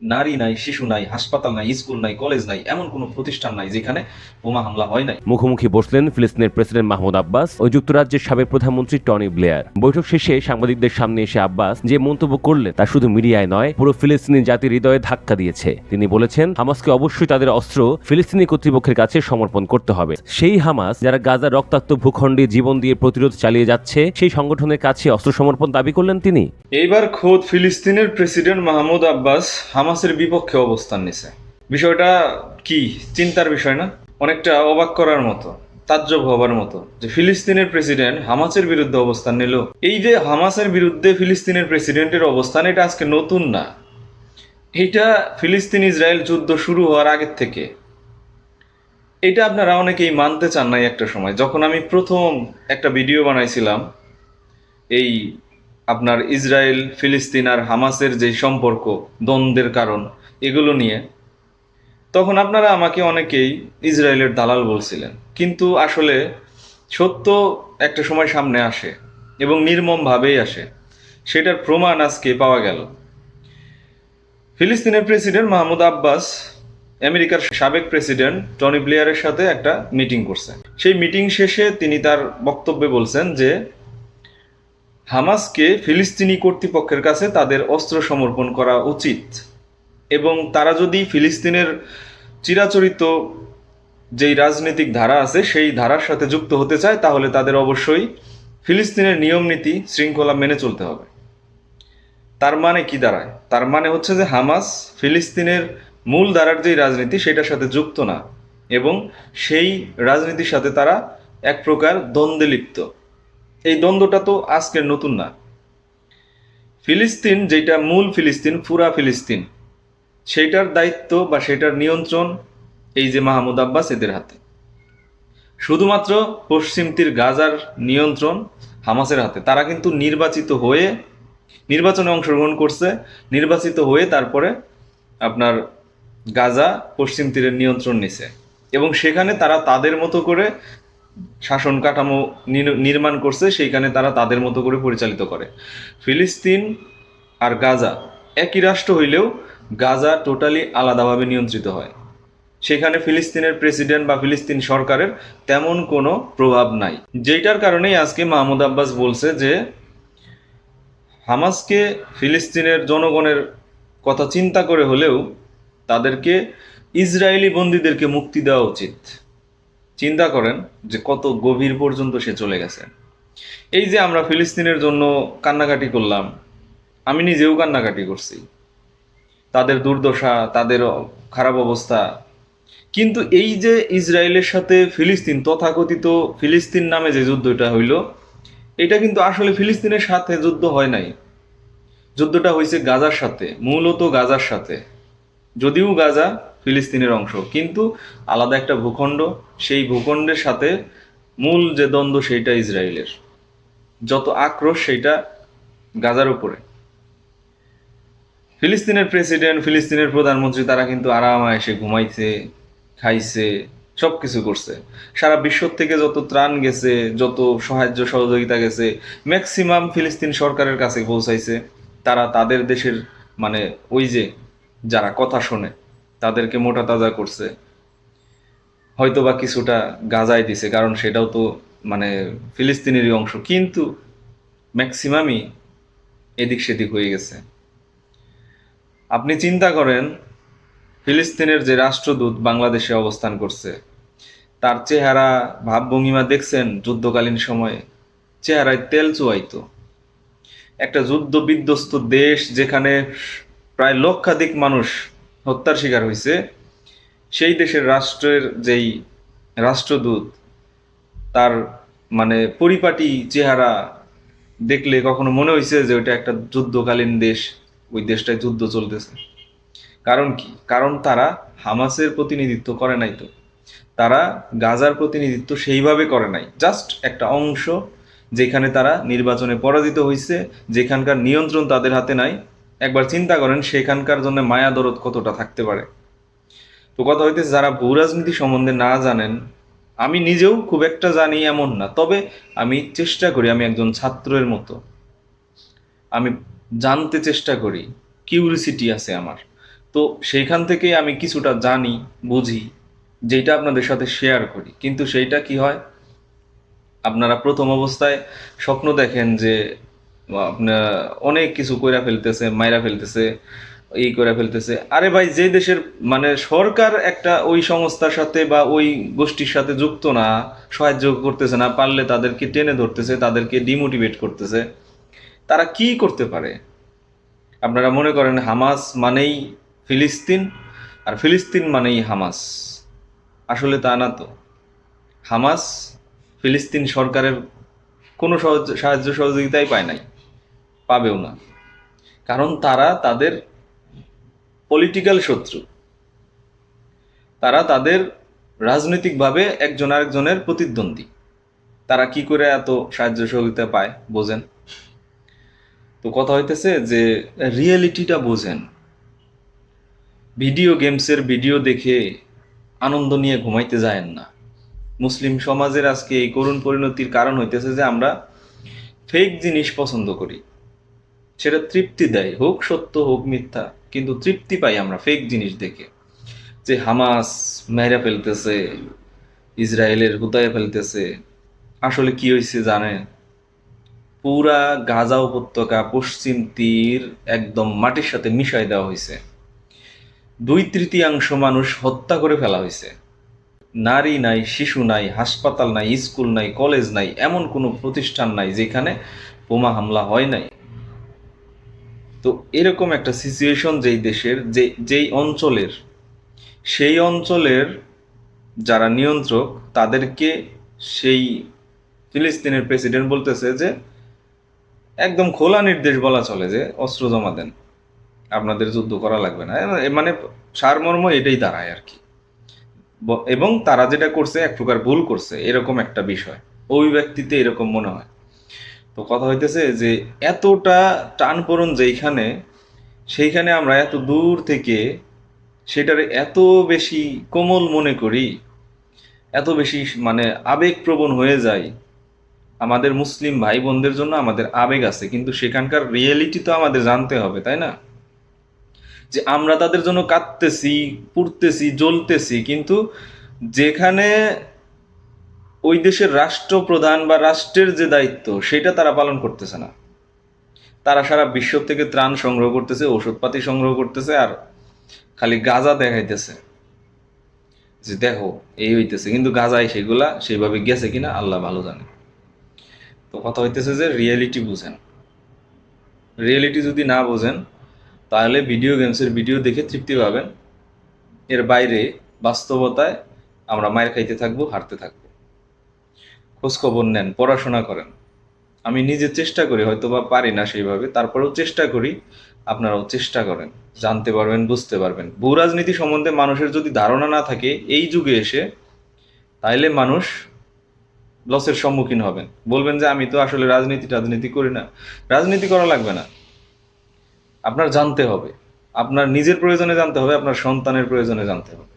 নারী নাই, শিশু নাই, হাসপাতাল নাই, স্কুল নাই, কলেজ নাই, এমন কোনো প্রতিষ্ঠান নাই যেখানে বোমা হামলা হয় নাই। মুখোমুখি বসলেন ফিলিস্তিনের প্রেসিডেন্ট মাহমুদ আব্বাস ও যুক্তরাজ্যের সাবেক প্রধানমন্ত্রী টনি ব্লেয়ার। বৈঠক শেষে সাংবাদিকদের সামনে এসে আব্বাস যে মন্তব্য করলেন তা শুধু মিডিয়ায় নয়, পুরো ফিলিস্তিনি জাতির হৃদয়ে ধাক্কা দিয়েছে। তিনি বলেছেন, হামাসকে অবশ্যই তাদের অস্ত্র ফিলিস্তিনি কর্তৃপক্ষের কাছে সমর্পণ করতে হবে। সেই হামাস যারা গাজার রক্তাক্ত ভূখণ্ডে জীবন দিয়ে প্রতিরোধ চালিয়ে যাচ্ছে, সেই সংগঠনের কাছে অস্ত্র সমর্পণ দাবি করলেন তিনি। এইবার খোদ ফিলিস্তিনের প্রেসিডেন্ট মাহমুদ আব্বাস হামাসের বিপক্ষে অবস্থান নিছে। বিষয়টা কি চিন্তার বিষয় না? অনেকটা অবাক করার মতো, তাজ্জব হবার মতো যে ফিলিস্তিনের প্রেসিডেন্ট হামাসের বিরুদ্ধে অবস্থান নিল। এই যে হামাসের বিরুদ্ধে ফিলিস্তিনের প্রেসিডেন্টের অবস্থান, এটা আজকে নতুন না। এটা ফিলিস্তিন ইসরায়েল যুদ্ধ শুরু হওয়ার আগের থেকে। এটা আপনারা অনেকেই মানতে চান নাই একটা সময়, যখন আমি প্রথম একটা ভিডিও বানাইছিলাম এই আপনার ইসরায়েল ফিলিস্তিন আর হামাসের যে সম্পর্ক, দ্বন্দ্বের কারণ, এগুলো নিয়ে। তখন আপনারা আমাকে অনেকেই ইসরায়েলের দালাল বলছিলেন, কিন্তু আসলে সত্য একটা সময় সামনে আসে এবং নির্মমভাবেই আসে। সেটার প্রমাণ আজকে পাওয়া গেল। ফিলিস্তিনের প্রেসিডেন্ট মাহমুদ আব্বাস আমেরিকার সাবেক প্রেসিডেন্ট টনি ব্লেয়ারের সাথে একটা মিটিং করছেন। সেই মিটিং শেষে তিনি তার বক্তব্যে বলছেন যে হামাসকে ফিলিস্তিনি কর্তৃপক্ষের কাছে তাদের অস্ত্র সমর্পণ করা উচিত, এবং তারা যদি ফিলিস্তিনের চিরাচরিত যেই রাজনৈতিক ধারা আছে সেই ধারার সাথে যুক্ত হতে চায়, তাহলে তাদের অবশ্যই ফিলিস্তিনের নিয়ম নীতি শৃঙ্খলা মেনে চলতে হবে। তার মানে কি দাঁড়ায়? তার মানে হচ্ছে যে হামাস ফিলিস্তিনের মূল ধারার যেই রাজনীতি সেটার সাথে যুক্ত না, এবং সেই রাজনীতির সাথে তারা এক প্রকার দ্বন্দ্বে লিপ্ত। এই দ্বন্দ্বটা তো আজকের নতুন না। ফিলিস্তিন যেটা মূল ফিলিস্তিন, পুরা ফিলিস্তিন, সেইটার দায়িত্ব বা সেটার নিয়ন্ত্রণ এই যে মাহমুদ আব্বাস এদের হাতে। শুধুমাত্র পশ্চিম তীর গাজার নিয়ন্ত্রণ হামাসের হাতে। তারা কিন্তু নির্বাচনে অংশগ্রহণ করছে, নির্বাচিত হয়ে তারপরে আপনার গাজা পশ্চিম তীরের নিয়ন্ত্রণ নিছে, এবং সেখানে তারা তাদের মতো করে শাসন কাঠামো নির্মাণ করছে, সেইখানে তারা তাদের মতো করে পরিচালিত করে। ফিলিস্তিন আর গাজা একই রাষ্ট্র হইলেও গাজা টোটালি আলাদাভাবে নিয়ন্ত্রিত হয়। সেখানে ফিলিস্তিনের প্রেসিডেন্ট বা ফিলিস্তিন সরকারের তেমন কোনো প্রভাব নাই। যেটার কারণেই আজকে মাহমুদ আব্বাস বলছে যে হামাসকে ফিলিস্তিনের জনগণের কথা চিন্তা করে হলেও তাদেরকে ইসরায়েলি বন্দীদেরকে মুক্তি দেওয়া উচিত। চিন্তা করেন যে কত গভীর পর্যন্ত সে চলে গেছে। এই যে আমরা ফিলিস্তিনের জন্য কান্নাকাটি করলাম, আমি নিজেও কান্নাকাটি করছি, তাদের দুর্দশা, তাদের খারাপ অবস্থা। কিন্তু এই যে ইসরায়েলের সাথে ফিলিস্তিন, তথাকথিত ফিলিস্তিন নামে যে যুদ্ধটা হইল, এটা কিন্তু আসলে ফিলিস্তিনের সাথে যুদ্ধ হয় নাই। যুদ্ধটা হয়েছে গাজার সাথে, মূলত গাজার সাথে। যদিও গাজা ফিলিস্তিনের অংশ, কিন্তু আলাদা একটা ভূখণ্ড। সেই ভূখণ্ডের সাথে মূল যে দ্বন্দ্ব সেইটা ইসরায়েলের। যত আক্রোশ সেইটা গাজার উপরে। ফিলিস্তিনের প্রেসিডেন্ট, ফিলিস্তিনের প্রধানমন্ত্রী তারা কিন্তু আরামায়েশে ঘুমাইছে, খাইছে, সব কিছু করছে। সারা বিশ্ব থেকে যত ত্রাণ গেছে, যত সাহায্য সহযোগিতা গেছে, ম্যাক্সিমাম ফিলিস্তিন সরকারের কাছে পৌঁছাইছে। তারা তাদের দেশের মানে ওই যে যারা কথা শোনে তাদেরকে মোটা তাজা করছে, হয়তো বা কিছুটা গাজায় দিছে, কারণ সেটাও তো মানে ফিলিস্তিনেরই অংশ, কিন্তু ম্যাক্সিমামই এদিক সেদিক হয়ে গেছে। আপনি চিন্তা করেন, ফিলিস্তিনের যে রাষ্ট্রদূত বাংলাদেশে অবস্থান করছে, তার চেহারা ভাবভঙ্গিমা দেখছেন? যুদ্ধকালীন সময়ে চেহারায় তেল চুয়াইতো। একটা যুদ্ধ বিধ্বস্ত দেশ, যেখানে প্রায় লক্ষাধিক মানুষ হত্যার শিকার হয়েছে, সেই দেশের রাষ্ট্রের যেই রাষ্ট্রদূত, তার মানে পরিপাটি চেহারা দেখলে কখনো মনে হয়েছে যে ওইটা একটা যুদ্ধকালীন দেশ, ওই দেশটায় যুদ্ধ চলতেছে? কারণ কি? কারণ তারা হামাসের প্রতিনিধিত্ব করে নাই। তো তারা গাজার প্রতিনিধিত্ব সেইভাবে করে নাই, জাস্ট একটা অংশ যেখানে তারা নির্বাচনে পরাজিত হয়েছে, যেখানকার নিয়ন্ত্রণ তাদের হাতে নাই। একবার চিন্তা করেন সেখানকার জন্য মায়া দরদ কতটা থাকতে পারে। তো কথা হইতেছে, যারা ভূ রাজনীতি সম্বন্ধে না জানেন, আমি নিজেও খুব একটা জানি এমন না, তবে আমি চেষ্টা করি, আমি একজন ছাত্রের মতো আমি জানতে চেষ্টা করি, কিউরিসিটি আছে আমার। তো সেইখান থেকেই আমি কিছুটা জানি, বুঝি, যেটা আপনাদের সাথে শেয়ার করি। কিন্তু সেইটা কি হয়, আপনারা প্রথম অবস্থায় স্বপ্ন দেখেন যে আপনার অনেক কিছু কইরা ফেলতেছে, মাইরা ফেলতেছে, এই করে ফেলতেছে। আরে ভাই, যে দেশের মানে সরকার একটা ওই সংস্থার সাথে বা ওই গোষ্ঠীর সাথে যুক্ত না, সাহায্য করতেছে না, পারলে তাদেরকে টেনে ধরতেছে, তাদেরকে ডিমোটিভেট করতেছে, তারা কি করতে পারে? আপনারা মনে করেন হামাস মানেই ফিলিস্তিন, আর ফিলিস্তিন মানেই হামাস। আসলে তা না তো। হামাস ফিলিস্তিন সরকারের কোনো সাহায্য সহযোগিতাই পায় নাই, পাবেও না। কারণ তারা তাদের পলিটিক্যাল শত্রু, তারা তাদের রাজনৈতিকভাবে একজন আরেকজনের প্রতিদ্বন্দ্বী। তারা কি করে এত সাহায্য সহযোগিতা পায় বোঝেন? তো কথা হইতেছে যে রিয়েলিটিটা বোঝেন। ভিডিও গেমসের ভিডিও দেখে আনন্দ নিয়ে ঘুমাইতে যায়েন না। মুসলিম সমাজের আজকে এই করুণ পরিণতির কারণ হইতেছে যে আমরা ফেক জিনিস পছন্দ করি। সেটা তৃপ্তি দেয়, হোক সত্য হোক মিথ্যা, কিন্তু তৃপ্তি পাই আমরা ফেক জিনিস দেখে। যে হামাস মেরে ফেলতেছে, ইসরায়েলের হুতায় ফেলতেছে, আসলে কি হয়েছে জানেন? পুরা গাজা উপত্যকা পশ্চিম তীর একদম মাটির সাথে মিশাই দেওয়া হয়েছে। 2/3 মানুষ হত্যা করে ফেলা হয়েছে। নারী নাই, শিশু নাই, হাসপাতাল নাই, স্কুল নাই, কলেজ নাই, এমন কোনো প্রতিষ্ঠান নাই যেখানে বোমা হামলা হয় নাই। তো এরকম একটা সিচুয়েশন যেই দেশের, যেই অঞ্চলের, সেই অঞ্চলের যারা নিয়ন্ত্রক, তাদেরকে সেই ফিলিস্তিনের প্রেসিডেন্ট বলতেছে যে একদম খোলা নির্দেশ বলা চলে যে অস্ত্র জমা দেন, আপনাদের যুদ্ধ করা লাগবে না। মানে সারমর্ম এটাই দাঁড়ায় আর কি। এবং তারা যেটা করছে এক প্রকার ভুল করছে, এরকম একটা বিষয় ওই ব্যক্তিতে এরকম মনে হয়। তো কথা হইতেছে যে এতটা টানপোড়েন যেইখানে, সেইখানে আমরা এত দূর থেকে সেটারে এত বেশি কোমল মনে করি, এত বেশি মানে আবেগপ্রবণ হয়ে যায়। আমাদের মুসলিম ভাই বোনদের জন্য আমাদের আবেগ আছে, কিন্তু সেখানকার রিয়েলিটি তো আমাদের জানতে হবে, তাই না? যে আমরা তাদের জন্য কাঁদতেছি, পুড়তেছি, জ্বলতেছি, কিন্তু যেখানে ওই দেশের রাষ্ট্রপ্রধান বা রাষ্ট্রের যে দায়িত্ব সেটা তারা পালন করতেছে না। তারা সারা বিশ্ব থেকে ত্রাণ সংগ্রহ করতেছে, ওষুধপাতি সংগ্রহ করতেছে, আর খালি গাজা দেখাইতেছে যে দেখো এই হইতেছে, কিন্তু গাজায় সেগুলা সেইভাবে গেছে কিনা আল্লাহ ভালো জানে। তো কথা হইতেছে যে রিয়েলিটি বুঝেন। রিয়েলিটি যদি না বোঝেন, তাহলে ভিডিও গেমসের ভিডিও দেখে তৃপ্তি পাবেন। এর বাইরে বাস্তবতায় আমরা মায়ের খাইতে থাকবো, হারতে থাকবো। খোঁজখবর নেন, পড়াশোনা করেন। আমি নিজে চেষ্টা করি, হয়তো বা পারি না সেইভাবে, তারপরেও চেষ্টা করি। আপনারাও চেষ্টা করেন, জানতে পারবেন, বুঝতে পারবেন। ভূ রাজনীতি সম্বন্ধে মানুষের যদি ধারণা না থাকে এই যুগে এসে, তাইলে মানুষ লসের সম্মুখীন হবেন। বলবেন যে আমি তো আসলে রাজনীতি করি না। রাজনীতি করা লাগবে না, আপনার জানতে হবে। আপনার নিজের প্রয়োজনে জানতে হবে, আপনার সন্তানের প্রয়োজনে জানতে হবে।